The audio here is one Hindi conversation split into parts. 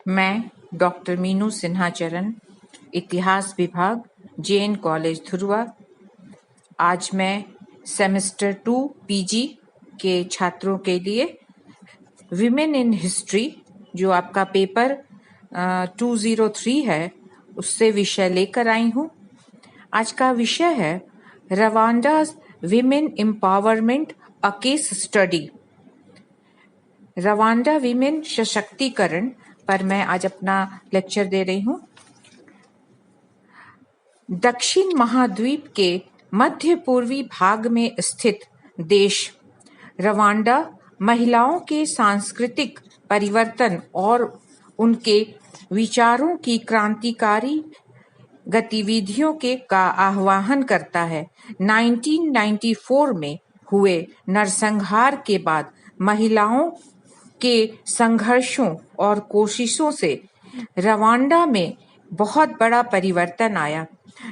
मैं डॉक्टर मीनू सिन्हा चरण, इतिहास विभाग, जैन कॉलेज धुर्वा। आज मैं सेमेस्टर 2 पीजी के छात्रों के लिए विमेन इन हिस्ट्री, जो आपका पेपर 203 है, उससे विषय लेकर आई हूँ। आज का विषय है Rwanda women empowerment, a case study. Rwanda women सशक्तिकरण पर मैं आज अपना लेक्चर दे रही हूँ। दक्षिण महाद्वीप के मध्य पूर्वी भाग में स्थित देश रवांडा महिलाओं के सांस्कृतिक परिवर्तन और उनके विचारों की क्रांतिकारी गतिविधियों का आह्वान करता है। 1994 में हुए नरसंहार के बाद महिलाओं के संघर्षों और कोशिशों से रवांडा में बहुत बड़ा परिवर्तन आया।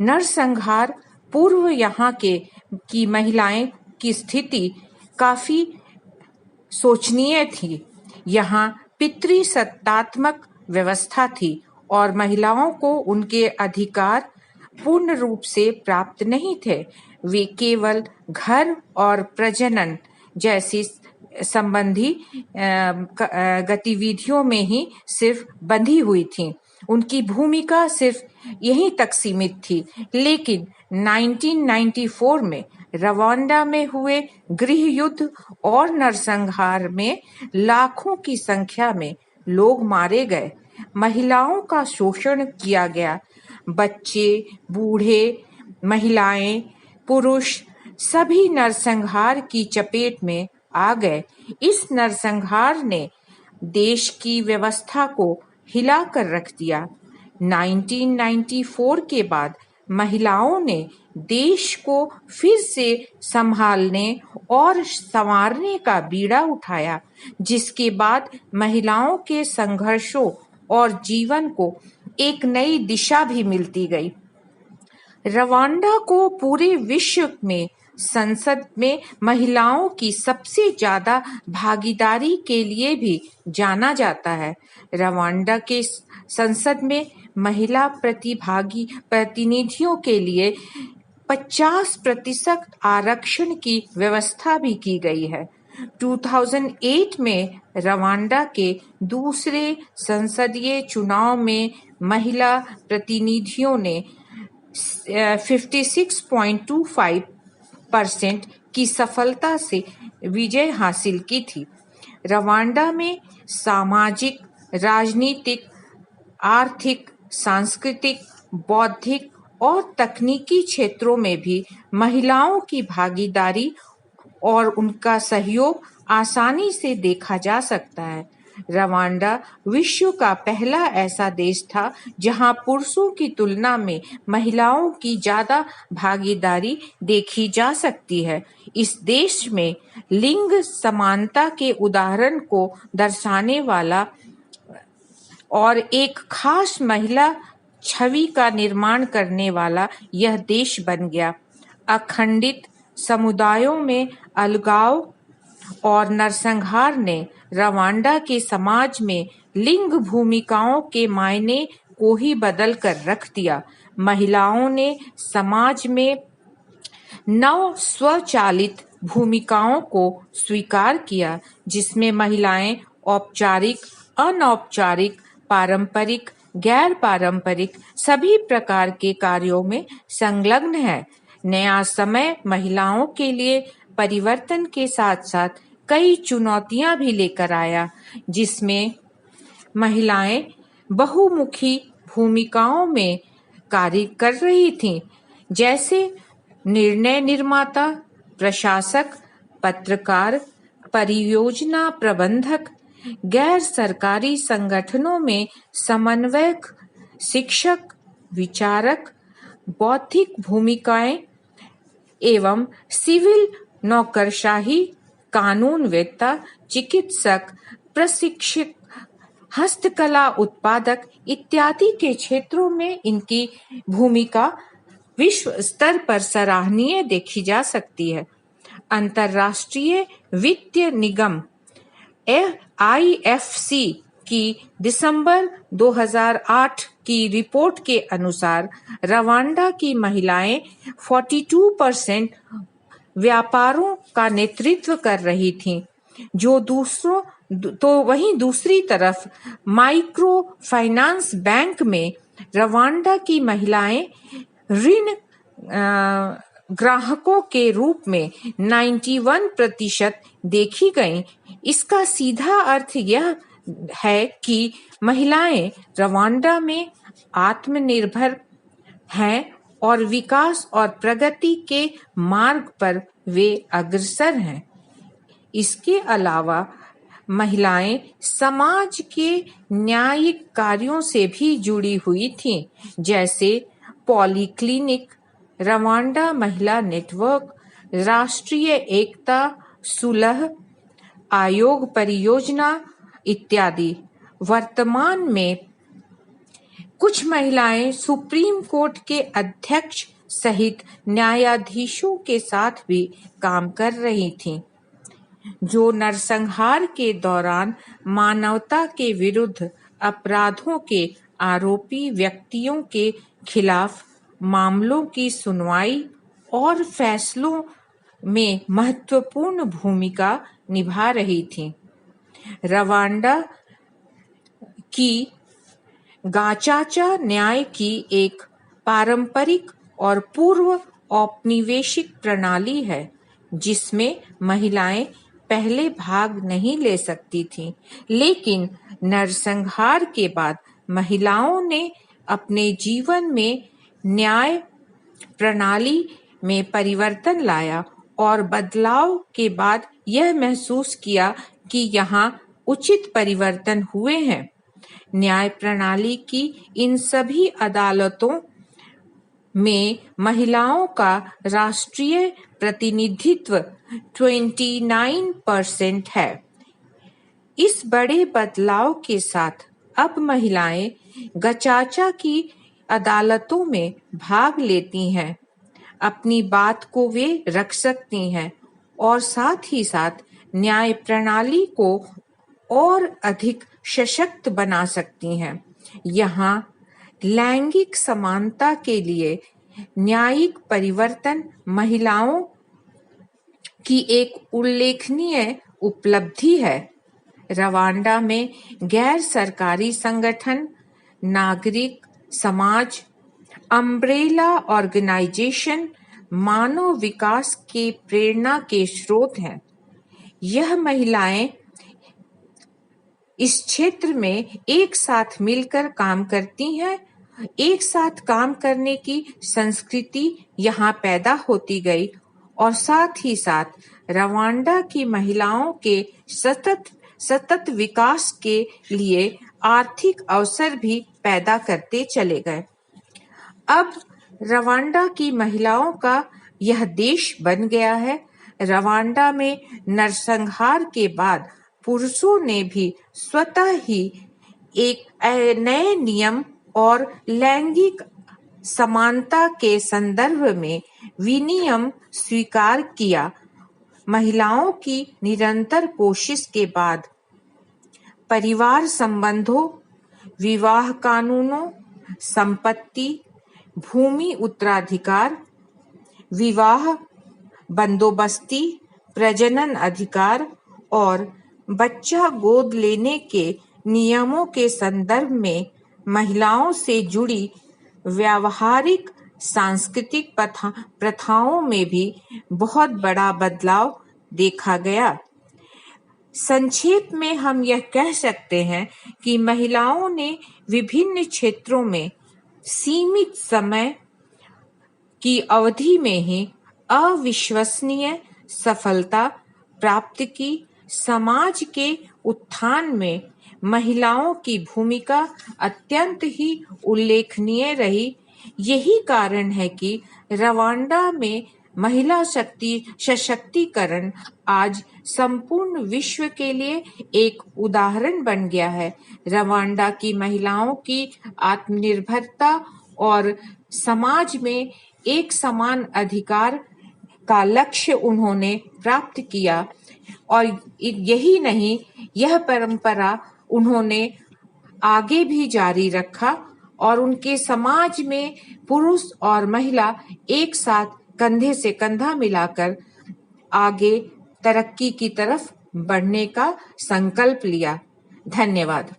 नरसंहार पूर्व यहाँ की महिलाएं की स्थिति काफी शोचनीय थी। यहाँ पितृसत्तात्मक व्यवस्था थी और महिलाओं को उनके अधिकार पूर्ण रूप से प्राप्त नहीं थे। वे केवल घर और प्रजनन जैसी संबंधी गतिविधियों में ही सिर्फ बंधी हुई थीं। उनकी भूमिका सिर्फ यहीं तक सीमित थी। लेकिन 1994 में रवांडा में हुए गृह युद्ध और नरसंहार में लाखों की संख्या में लोग मारे गए, महिलाओं का शोषण किया गया। बच्चे, बूढ़े, महिलाएं, पुरुष सभी नरसंहार की चपेट में आ गए। इस नरसंहार ने देश की व्यवस्था को हिला कर रख दिया। 1994 के बाद महिलाओं ने देश को फिर से संभालने और संवारने का बीड़ा उठाया, जिसके बाद महिलाओं के संघर्षों और जीवन को एक नई दिशा भी मिलती गई। रवांडा को पूरे विश्व में संसद में महिलाओं की सबसे ज्यादा भागीदारी के लिए भी जाना जाता है। रवांडा के संसद में महिला प्रतिनिधियों के लिए 50% आरक्षण की व्यवस्था भी की गई है। 2008 में रवांडा के दूसरे संसदीय चुनाव में महिला प्रतिनिधियों ने 56.25% की सफलता से विजय हासिल की थी। रवांडा में सामाजिक, राजनीतिक, आर्थिक, सांस्कृतिक, बौद्धिक और तकनीकी क्षेत्रों में भी महिलाओं की भागीदारी और उनका सहयोग आसानी से देखा जा सकता है। रवांडा विश्व का पहला ऐसा देश था जहां पुरुषों की तुलना में महिलाओं की ज्यादा भागीदारी देखी जा सकती है। इस देश में लिंग समानता के उदाहरण को दर्शाने वाला और एक खास महिला छवि का निर्माण करने वाला यह देश बन गया। अखंडित समुदायों में अलगाव और नरसंहार ने रवांडा के समाज में लिंग भूमिकाओं के मायने को ही बदल कर रख दिया। महिलाओं ने समाज में नव स्वचालित भूमिकाओं को स्वीकार किया, जिसमें महिलाएं औपचारिक, अनौपचारिक, पारंपरिक, गैर पारंपरिक सभी प्रकार के कार्यों में संलग्न है। नया समय महिलाओं के लिए परिवर्तन के साथ साथ कई चुनौतियां भी लेकर आया, जिसमें महिलाएं बहुमुखी भूमिकाओं में कार्य कर रही थीं, जैसे निर्णय निर्माता, प्रशासक, पत्रकार, परियोजना प्रबंधक, गैर सरकारी संगठनों में समन्वयक, शिक्षक, विचारक, बौद्धिक भूमिकाएं एवं सिविल नौकरशाही, कानूनवेत्ता, चिकित्सक, प्रशिक्षक, हस्तकला उत्पादक इत्यादि के क्षेत्रों में इनकी भूमिका विश्व स्तर पर सराहनीय देखी जा सकती है। अंतर्राष्ट्रीय वित्तीय निगम IFC की दिसंबर 2008 की रिपोर्ट के अनुसार रवांडा की महिलाएं 42% व्यापारों का नेतृत्व कर रही थीं, वहीं दूसरी तरफ माइक्रो फाइनेंस बैंक में रवांडा की महिलाएं ऋण ग्राहकों के रूप में 91% देखी गईं। इसका सीधा अर्थ यह है कि महिलाएं रवांडा में आत्मनिर्भर हैं और विकास और प्रगति के मार्ग पर वे अग्रसर हैं। इसके अलावा महिलाएं समाज के न्यायिक कार्यों से भी जुड़ी हुई थीं, जैसे पॉलीक्लिनिक, रवांडा महिला नेटवर्क, राष्ट्रीय एकता सुलह आयोग परियोजना इत्यादि। वर्तमान में कुछ महिलाएं सुप्रीम कोर्ट के अध्यक्ष सहित न्यायाधीशों के साथ भी काम कर रही थीं, जो नरसंहार के दौरान मानवता के विरुद्ध अपराधों के आरोपी व्यक्तियों के खिलाफ मामलों की सुनवाई और फैसलों में महत्वपूर्ण भूमिका निभा रही थीं। रवांडा की गाचाचा न्याय की एक पारंपरिक और पूर्व औपनिवेशिक प्रणाली है, जिसमें महिलाएं पहले भाग नहीं ले सकती थीं, लेकिन नरसंहार के बाद महिलाओं ने अपने जीवन में न्याय प्रणाली में परिवर्तन लाया और बदलाव के बाद यह महसूस किया कि यहाँ उचित परिवर्तन हुए हैं। न्याय प्रणाली की इन सभी अदालतों में महिलाओं का राष्ट्रीय प्रतिनिधित्व 29% है। इस बड़े बदलाव के साथ अब महिलाएं गचाचा की अदालतों में भाग लेती हैं, अपनी बात को वे रख सकती हैं और साथ ही साथ न्याय प्रणाली को और अधिक सशक्त बना सकती हैं। यहाँ लैंगिक समानता के लिए न्यायिक परिवर्तन महिलाओं की एक उल्लेखनीय उपलब्धि है। रवांडा में गैर सरकारी संगठन, नागरिक समाज, अम्ब्रेला ऑर्गेनाइजेशन मानव विकास के प्रेरणा के स्रोत हैं। यह महिलाएं इस क्षेत्र में एक साथ मिलकर काम करती हैं। एक साथ काम करने की संस्कृति यहाँ पैदा होती गई और साथ ही साथ रवांडा की महिलाओं के सतत विकास के लिए आर्थिक अवसर भी पैदा करते चले गए। अब रवांडा की महिलाओं का यह देश बन गया है। रवांडा में नरसंहार के बाद पुरुषों ने भी स्वतः ही एक नए नियम और लैंगिक समानता के संदर्भ में विनियम स्वीकार किया। महिलाओं की निरंतर कोशिश के बाद परिवार संबंधों, विवाह कानूनों, संपत्ति, भूमि उत्तराधिकार, विवाह बंदोबस्ती, प्रजनन अधिकार और बच्चा गोद लेने के नियमों के संदर्भ में महिलाओं से जुड़ी व्यावहारिक सांस्कृतिक प्रथाओं में भी बहुत बड़ा बदलाव देखा गया। संक्षेप में हम यह कह सकते हैं कि महिलाओं ने विभिन्न क्षेत्रों में सीमित समय की अवधि में ही अविश्वसनीय सफलता प्राप्त की। समाज के उत्थान में महिलाओं की भूमिका अत्यंत ही उल्लेखनीय रही। यही कारण है कि रवांडा में महिला सशक्तिकरण आज संपूर्ण विश्व के लिए एक उदाहरण बन गया है। रवांडा की महिलाओं की आत्मनिर्भरता और समाज में एक समान अधिकार का लक्ष्य उन्होंने प्राप्त किया और यही नहीं, यह परंपरा उन्होंने आगे भी जारी रखा और उनके समाज में पुरुष और महिला एक साथ कंधे से कंधा मिलाकर आगे तरक्की की तरफ बढ़ने का संकल्प लिया। धन्यवाद।